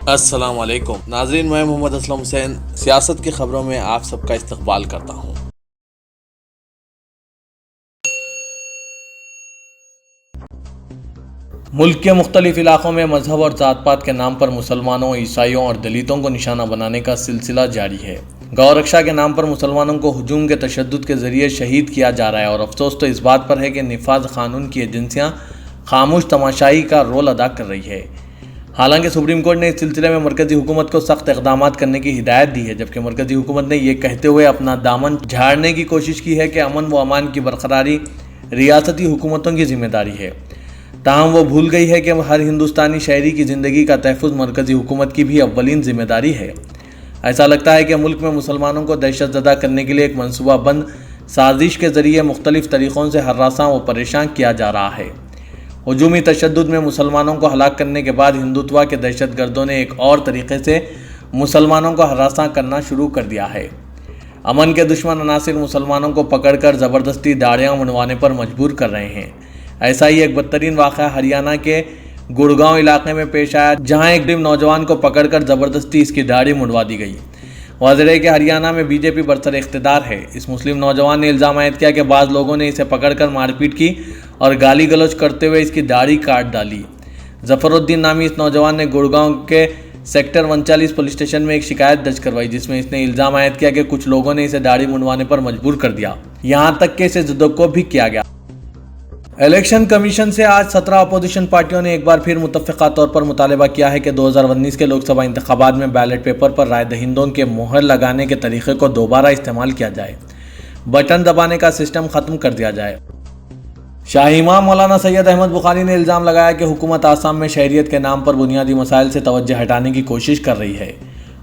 السلام علیکم ناظرین، میں محمد اسلم حسین سیاست کی خبروں میں آپ سب کا استقبال کرتا ہوں۔ ملک کے مختلف علاقوں میں مذہب اور ذات پات کے نام پر مسلمانوں، عیسائیوں اور دلتوں کو نشانہ بنانے کا سلسلہ جاری ہے۔ گو رکشا کے نام پر مسلمانوں کو ہجوم کے تشدد کے ذریعے شہید کیا جا رہا ہے، اور افسوس تو اس بات پر ہے کہ نفاذ قانون کی ایجنسیاں خاموش تماشائی کا رول ادا کر رہی ہے۔ حالانکہ سپریم کورٹ نے اس سلسلے میں مرکزی حکومت کو سخت اقدامات کرنے کی ہدایت دی ہے، جبکہ مرکزی حکومت نے یہ کہتے ہوئے اپنا دامن جھاڑنے کی کوشش کی ہے کہ امن و امان کی برقراری ریاستی حکومتوں کی ذمہ داری ہے۔ تاہم وہ بھول گئی ہے کہ ہر ہندوستانی شہری کی زندگی کا تحفظ مرکزی حکومت کی بھی اولین ذمہ داری ہے۔ ایسا لگتا ہے کہ ملک میں مسلمانوں کو دہشت زدہ کرنے کے لیے ایک منصوبہ بند سازش کے ذریعے مختلف طریقوں سے ہراساں و پریشان کیا جا رہا ہے۔ ہجومی تشدد میں مسلمانوں کو ہلاک کرنے کے بعد ہندوتوا کے دہشت گردوں نے ایک اور طریقے سے مسلمانوں کو ہراساں کرنا شروع کر دیا ہے۔ امن کے دشمن عناصر مسلمانوں کو پکڑ کر زبردستی داڑیاں منڈوانے پر مجبور کر رہے ہیں۔ ایسا ہی ایک بدترین واقعہ ہریانہ کے گڑگاؤں علاقے میں پیش آیا، جہاں ایک نوجوان کو پکڑ کر زبردستی اس کی داڑھی منڈوا دی گئی۔ واضح ہے کہ ہریانہ میں بی جے پی برسر اقتدار ہے۔ اس مسلم نوجوان نے الزام عائد کیا کہ بعض لوگوں نے اسے پکڑ کر مار پیٹ کی اور گالی گلوچ کرتے ہوئے اس کی داڑھی کاٹ ڈالی۔ ظفر الدین نامی اس نوجوان نے گڑگاؤں کے سیکٹر 39 پولیس اسٹیشن میں ایک شکایت درج کروائی، جس میں اس نے الزام عائد کیا کہ کچھ لوگوں نے اسے داڑھی منڈوانے پر مجبور کر دیا، یہاں تک کہ اسے زدوکوب بھی کیا گیا۔ الیکشن کمیشن سے آج 17 اپوزیشن پارٹیوں نے ایک بار پھر متفقہ طور پر مطالبہ کیا ہے کہ 2019 کے لوک سبھا انتخابات میں بیلٹ پیپر پر رائے دہندوں کے مہر لگانے کے طریقے کو دوبارہ استعمال کیا جائے، بٹن دبانے کا سسٹم ختم کر دیا جائے۔ شاہی امام مولانا سید احمد بخاری نے الزام لگایا کہ حکومت آسام میں شہریت کے نام پر بنیادی مسائل سے توجہ ہٹانے کی کوشش کر رہی ہے۔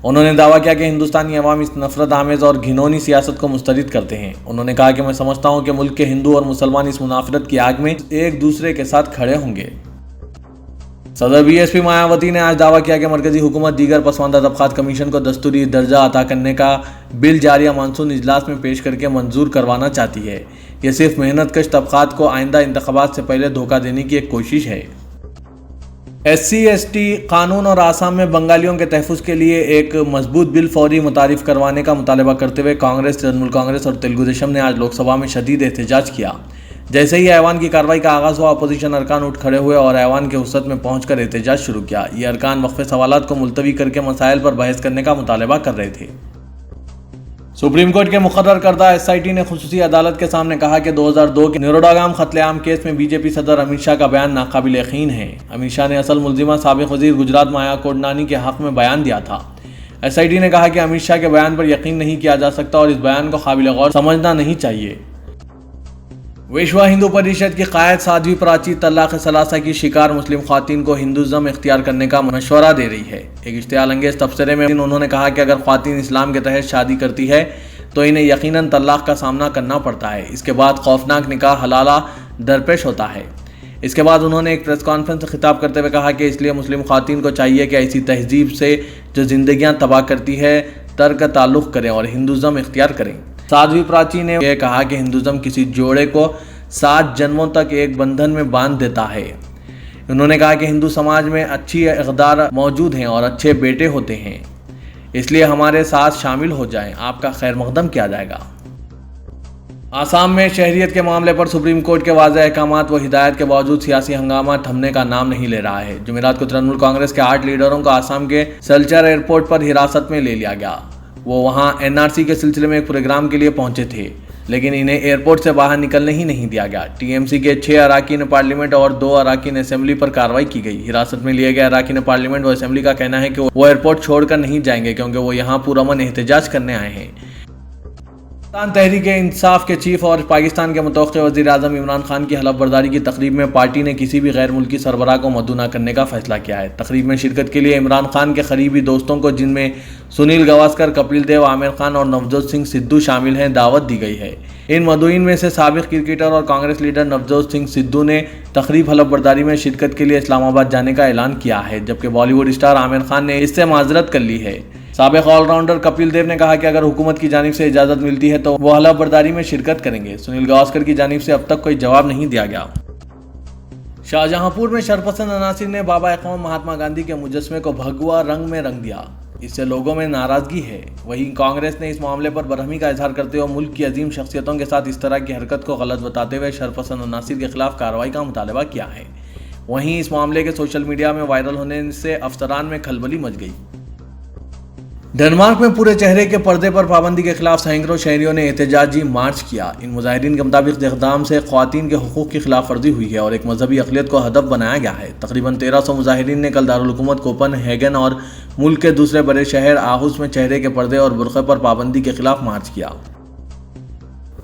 انہوں نے دعویٰ کیا کہ ہندوستانی عوام اس نفرت آمیز اور گھنونی سیاست کو مسترد کرتے ہیں۔ انہوں نے کہا کہ میں سمجھتا ہوں کہ ملک کے ہندو اور مسلمان اس منافرت کی آگ میں ایک دوسرے کے ساتھ کھڑے ہوں گے۔ صدر بی ایس پی مایاوتی نے آج دعویٰ کیا کہ مرکزی حکومت دیگر پسماندہ طبقات کمیشن کو دستوری درجہ عطا کرنے کا بل جاریہ مانسون اجلاس میں پیش کر کے منظور کروانا چاہتی ہے۔ یہ صرف محنت کش طبقات کو آئندہ انتخابات سے پہلے دھوکہ دینے کی ایک کوشش ہے۔ ایس سی ایس ٹی قانون اور آسام میں بنگالیوں کے تحفظ کے لیے ایک مضبوط بل فوری متعارف کروانے کا مطالبہ کرتے ہوئے کانگریس، ترنمول کانگریس اور تلگو دیشم نے آج لوک سبھا میں شدید احتجاج کیا۔ جیسے ہی ایوان کی کارروائی کا آغاز ہوا، اپوزیشن ارکان اٹھ کھڑے ہوئے اور ایوان کے وسط میں پہنچ کر احتجاج شروع کیا۔ یہ ارکان وقفے سوالات کو ملتوی کر کے مسائل پر بحث کرنے کا مطالبہ کر رہے تھے۔ سپریم کورٹ کے مقرر کردہ ایس آئی ٹی نے خصوصی عدالت کے سامنے کہا کہ 2002 کے نیروڈاگام قتل عام کیس میں بی جے پی صدر امت شاہ کا بیان ناقابل یقین ہے۔ امت شاہ نے اصل ملزمہ سابق وزیر گجرات مایا کوڈنانی کے حق میں بیان دیا تھا۔ ایس آئی ٹی نے کہا کہ امت شاہ کے بیان پر یقین نہیں کیا جا سکتا اور اس بیان کو قابل غور سمجھنا نہیں چاہیے۔ وشوا ہندو پریشد کی قائد سادھوی پراچی طلاق ثلاثہ کی شکار مسلم خواتین کو ہندوازم اختیار کرنے کا مشورہ دے رہی ہے۔ ایک اشتعال انگیز تبصرے میں انہوں نے کہا کہ اگر خواتین اسلام کے تحت شادی کرتی ہے تو انہیں یقیناً طلاق کا سامنا کرنا پڑتا ہے، اس کے بعد خوفناک نکاح حلالہ درپیش ہوتا ہے۔ اس کے بعد انہوں نے ایک پریس کانفرنس سے خطاب کرتے ہوئے کہا کہ اس لیے مسلم خواتین کو چاہیے کہ ایسی تہذیب سے جو زندگیاں تباہ کرتی ہے ترک تعلق کریں اور ہندوازم اختیار کریں۔ سادھوی پراچی نے یہ کہا کہ ہندوازم کسی جوڑے کو 7 جنموں تک ایک بندھن میں باندھ دیتا ہے۔ انہوں نے کہا کہ ہندو سماج میں اچھی اقدار موجود ہیں اور اچھے بیٹے ہوتے ہیں، اس لیے ہمارے ساتھ شامل ہو جائیں، آپ کا خیر مقدم کیا جائے گا۔ آسام میں شہریت کے معاملے پر سپریم کورٹ کے واضح احکامات و ہدایت کے باوجود سیاسی ہنگامہ تھمنے کا نام نہیں لے رہا ہے۔ جمعرات کو ترنمول کانگریس کے 8 لیڈروں کو آسام کے سلچر ایئرپورٹ پر حراست میں لے لیا گیا۔ وہ وہاں این آر سی کے سلسلے میں ایک پروگرام کے لیے پہنچے تھے، لیکن انہیں ایئرپورٹ سے باہر نکلنے ہی نہیں دیا گیا۔ ٹی ایم سی کے 6 اراکین پارلیمنٹ اور 2 اراکین اسمبلی پر کارروائی کی گئی۔ حراست میں لیے گئے اراکین پارلیمنٹ و اسمبلی کا کہنا ہے کہ وہ ایئرپورٹ چھوڑ کر نہیں جائیں گے کیونکہ وہ یہاں پرامن احتجاج کرنے آئے ہیں۔ پاکستان تحریک انصاف کے چیف اور پاکستان کے متوقع وزیر اعظم عمران خان کی حلف برداری کی تقریب میں پارٹی نے کسی بھی غیر ملکی سربراہ کو مدعو نہ کرنے کا فیصلہ کیا ہے۔ تقریب میں شرکت کے لیے عمران خان کے قریبی دوستوں کو، جن میں سنیل گواسکر، کپل دیو، عامر خان اور نوجوت سنگھ سدھو شامل ہیں، دعوت دی گئی ہے۔ ان مدعوین میں سے سابق کرکٹر اور کانگریس لیڈر نوجوت سنگھ سدھو نے تقریب حلف برداری میں شرکت کے لیے اسلام آباد جانے کا اعلان کیا ہے، جبکہ بالی ووڈ اسٹار عامر خان نے اس سے معذرت کر لی ہے۔ سابق آل راؤنڈر کپل دیو نے کہا کہ اگر حکومت کی جانب سے اجازت ملتی ہے تو وہ حلف برداری میں شرکت کریں گے۔ سنیل گواسکر کی جانب سے اب تک کوئی جواب نہیں دیا گیا۔ शाहजहां पुर में शरपसंद अनासिर ने बाबा कौम महात्मा गांधी के मुजस्मे को भगवा रंग में रंग दिया। इससे लोगों में नाराजगी है। वहीं कांग्रेस ने इस मामले पर बरहमी का इजहार करते हुए मुल्क की अजीम शख्सियतों के साथ इस तरह की हरकत को गलत बताते हुए शरपसंद अनासिर के खिलाफ कार्रवाई का मुतालबा किया है। वहीं इस मामले के सोशल मीडिया में वायरल होने से अफसरान में खलबली मच गई। डेनमार्क में पूरे चेहरे के पर्दे पर पाबंदी के खिलाफ सैकड़ों शहरियों ने एहतजाजी मार्च किया। इन मुजाहिरीन के मुताबिक इक़दाम से ख़वातीन के हुकूक़ की खिलाफ वर्जी हुई है और एक मजहबी अक़लियत को हदफ बनाया गया है। तकरीबन 1300 मुजाहिरीन ने कल दारुल हुकूमत कोपनहेगन और मुल्क के दूसरे बड़े शहर आहुस में चेहरे के पर्दे और बुर्क़े पर पाबंदी के खिलाफ मार्च किया।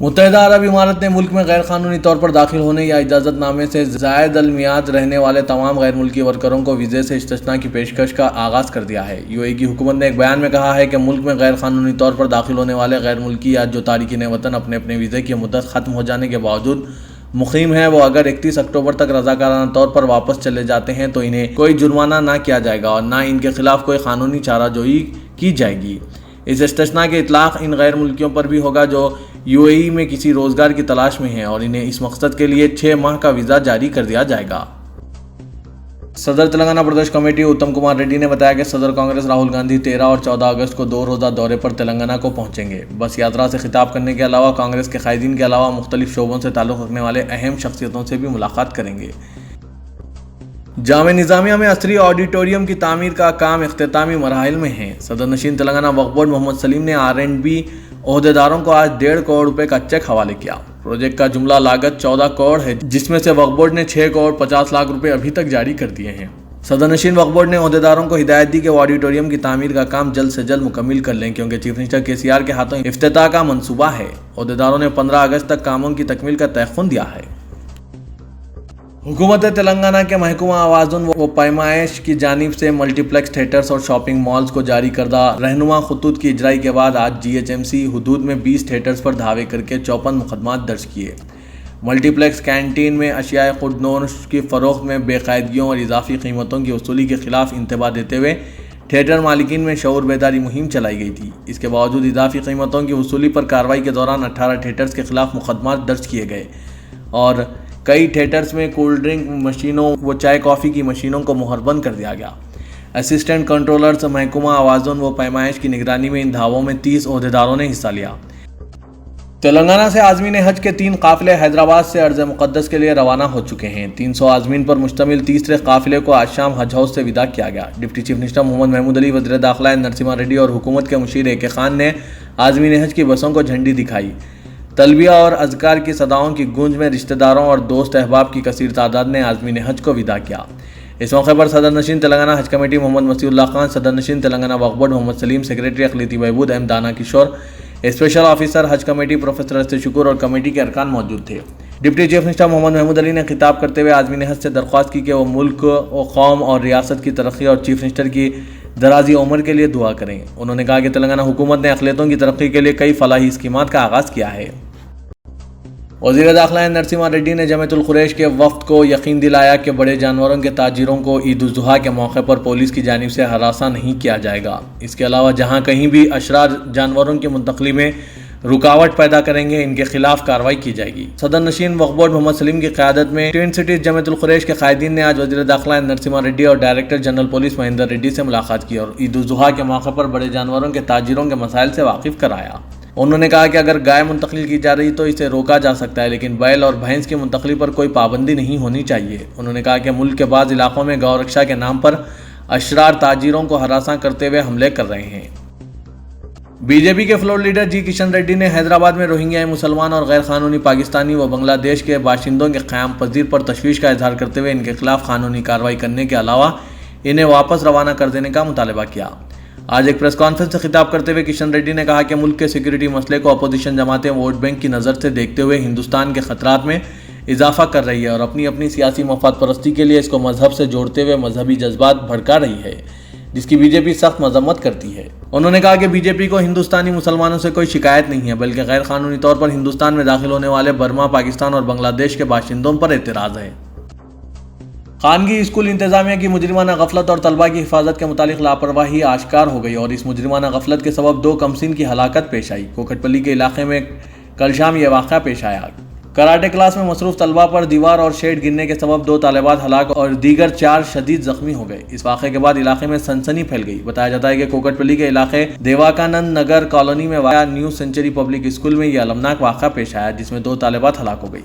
मुत्तहिदा अरब इमारत ने मुल्क में गैर कानूनी तौर पर दाखिल होने या इजाज़तनामे से ज़ायद अलमियाद रहने वाले तमाम गैर मुल्की वर्करों को वीज़े से इस्तिस्ना की पेशकश का आगाज़ कर दिया है। यूएई की हुकूमत ने एक बयान में कहा है कि मुल्क में गैर कानूनी तौर पर दाखिल होने वाले गैर मुल्की या जो तारिकीन वतन अपने अपने वीज़े की मुद्दत ख़त्म हो जाने के बावजूद मुक़ीम है, वो अगर 31 अक्टूबर तक रज़ाकाराना तौर पर वापस चले जाते हैं तो इन्हें कोई जुर्माना ना किया जाएगा और ना इनके खिलाफ कोई कानूनी चाराजोई की जाएगी। इस इस्तिस्ना के इतलाक़ इन गैर मुल्कियों पर भी होगा जो यूएई में किसी रोज़गार की तलाश में हैं और इन्हें इस मकसद के लिए 6 माह का वीज़ा जारी कर दिया जाएगा। सदर तेलंगाना प्रदेश कमेटी उत्तम कुमार रेड्डी ने बताया कि सदर कांग्रेस राहुल गांधी 13 और 14 अगस्त को 2 रोज़ा दौरे पर तेलंगाना को पहुंचेंगे। बस यात्रा से खिताब करने के अलावा कांग्रेस के कायदीन के अलावा मुख्तलिफ शोबों से ताल्लुक़ रखने वाले अहम शख्सियतों से भी मुलाकात करेंगे। जामे निज़ामिया में असरी ऑडिटोरियम की तामीर का काम इख्तितामी मराहिल में है। सदर नशीन तेलंगाना वक्फ बोर्ड मोहम्मद सलीम ने R&B ओहदेदारों को आज 1.5 करोड़ रुपए का चेक हवाले किया। प्रोजेक्ट का जुमला लागत 14 करोड़ है, जिसमें से वक्फ बोर्ड ने 6 करोड़ 50 लाख रुपए अभी तक जारी कर दिए हैं। सदर नशीन वक्फ बोर्ड ने ओहदेदारों को हिदायत दी कि वो ऑडिटोरियम की तामीर का काम जल्द से जल्द मुकम्मिल कर लें, क्योंकि चीफ मिनिस्टर KCR के हाथों इफ्तिताह का मंसूबा है। ओहदेदारों ने 15 अगस्त तक कामों की तकमील का तयख्खुन दिया है। हुकूमत तेलंगाना के महकमा आवाज़ुन व पैमाइश की जानिब से मल्टीप्लेक्स थिएटर्स और शॉपिंग मॉल्स को जारी करदा रहनुमा खतूत की इजराई के बाद आज GHMC हुदूद में 20 थिएटर्स पर धावे करके 54 मुकदमात दर्ज किए। मल्टीप्लेक्स कैंटीन में अशियाए खुर्दनोश की फ़रोख्त में बेकायदगियों और इजाफी कीमतों की वसूली के खिलाफ इंतबा देते हुए थिएटर मालिकीन में शऊर बेदारी मुहिम चलाई गई थी। इसके बावजूद इजाफी कीमतों की वसूली पर कार्रवाई के दौरान 18 थिएटर्स के खिलाफ मुकदमात दर्ज किए गए और कई थिएटर्स में कोल्ड ड्रिंक मशीनों व चाय कॉफ़ी की मशीनों को मुहरबंद कर दिया गया। असिस्टेंट कंट्रोलर्स महकमा आवाज़ुन व पैमाइश की निगरानी में इन धावों में 30 ओहदेदारों ने हिस्सा लिया। तेलंगाना से आज़मीन हज के 3 काफ़िले हैदराबाद से अर्ज़ मुक़द्दस के लिए रवाना हो चुके हैं। 300 आज़मीन पर मुश्तमिल तीसरे काफ़िले को आज शाम हज हाउस से विदा किया गया। Deputy chief minister Mohammad Mahmood Ali, वज़ीर दाखिला नरसिम्हा रेड्डी और हुकूमत के मुशीर AK खान ने आज़मीन हज की बसों को झंडी दिखाई। तलबिया और अज़कार की सदाओं की गूंज में रिश्तेदारों और दोस्त अहबाब की कसीर तादाद ने आज़मीन हज को विदा किया। इस मौके पर सदर नशीन तेलंगाना हज कमेटी मोहम्मद मसीउल्लाह खान, सदर नशीन तेलंगाना वक्फ बोर्ड मोहम्मद सलीम, सेक्रेटरी अक़लियती बहबूद M Dana Kishore, special officer Haj committee professor अस्ते शुक्र और कमेटी के अरकान मौजूद थे। Deputy chief minister Mohammad Mahmood Ali ने खिताब करते हुए आज़मीन हज से दरख्वास्त की कि वो मुल्क व कौम और रियासत की तरक्की और चीफ मिनिस्टर की दराजी उम्र के लिए दुआ करें। उन्होंने कहा कि तेलंगाना हुकूमत ने अक़लियतों की तरक्की के लिए कई फलाही स्कीमात का आगाज़ किया है। वज़ीर दाखिला नरसिम्हा रेड्डी ने जमीयतुल कुरैश के वफ़द को यकीन दिलाया कि बड़े जानवरों के ताजिरों को ईद उल ज़ुहा के मौके पर पुलिस की जानिब से हरासा नहीं किया जाएगा। इसके अलावा जहां कहीं भी अशरार जानवरों की मुंतकली में रुकावट पैदा करेंगे, इनके खिलाफ कार्रवाई की जाएगी। सदर नशीन वक्फ बोर्ड मोहम्मद सलीम की क़यादत में ट्विन सिटीज़ जमीयतुल कुरैश के कायदीन ने आज वज़ीर दाखिला नरसिम्हा रेड्डी और director general police Mahendra Reddy से मुलाकात की और ईद उल ज़ुहा के मौके पर बड़े जानवरों के ताजिरों के मसाइल से वाकिफ़ कराया। उन्होंने कहा कि अगर गाय मुंतकिल की जा रही तो इसे रोका जा सकता है, लेकिन बैल और भैंस की मुंतकली पर कोई पाबंदी नहीं होनी चाहिए। उन्होंने कहा कि मुल्क के बाज़ इलाकों में गौ रक्षा के नाम पर अशरार ताजिरों को हरासा करते हुए हमले कर रहे हैं। बीजेपी के floor leader G Kishan Reddy ने हैदराबाद में रोहिंग्या मुसलमान और गैर कानूनी पाकिस्तानी व बांग्लादेश के बाशिंदों के क़याम पजीर पर तशवीश का इजहार करते हुए इनके खिलाफ कानूनी कार्रवाई करने के अलावा इन्हें वापस रवाना कर देने का मुतालबा किया। आज एक प्रेस कॉन्फ्रेंस से खिताब करते हुए किशन रेड्डी ने कहा कि मुल्क के सिक्योरिटी मसले को अपोजिशन जमातें वोट बैंक की नज़र से देखते हुए हिंदुस्तान के खतरात में इजाफा कर रही है और अपनी अपनी सियासी मफाद परस्ती के लिए इसको मजहब से जोड़ते हुए मजहबी जज्बात भड़का रही है, जिसकी बीजेपी सख्त मजम्मत करती है। उन्होंने कहा कि बीजेपी को हिंदुस्तानी मुसलमानों से कोई शिकायत नहीं है, बल्कि गैर कानूनी तौर पर हिंदुस्तान में दाखिल होने वाले बर्मा, पाकिस्तान और बांग्लादेश के बाशिंदों पर एतराज़ है। खानगी स्कूल इंतजामिया की मुजरिमाना गफलत और तलबा की हिफाजत के मुतालिक लापरवाही आश्कार हो गई और इस मुजरिमाना गफलत के सबब 2 कमसिन की हलाकत पेश आई। कोकटपल्ली के इलाके में कल शाम यह वाक़या पेश आया। کراٹے کلاس میں مصروف طلبہ پر دیوار اور شیڈ گرنے کے سبب 2 طالبات ہلاک اور دیگر 4 شدید زخمی ہو گئے۔ اس واقعے کے بعد علاقے میں سنسنی پھیل گئی۔ بتایا جاتا ہے کہ کوکٹ پلی کے علاقے دیواکانند نگر کالونی میں واقع نیو سینچری پبلک اسکول میں یہ المناک واقعہ پیش آیا جس میں 2 طالبات ہلاک ہو گئی۔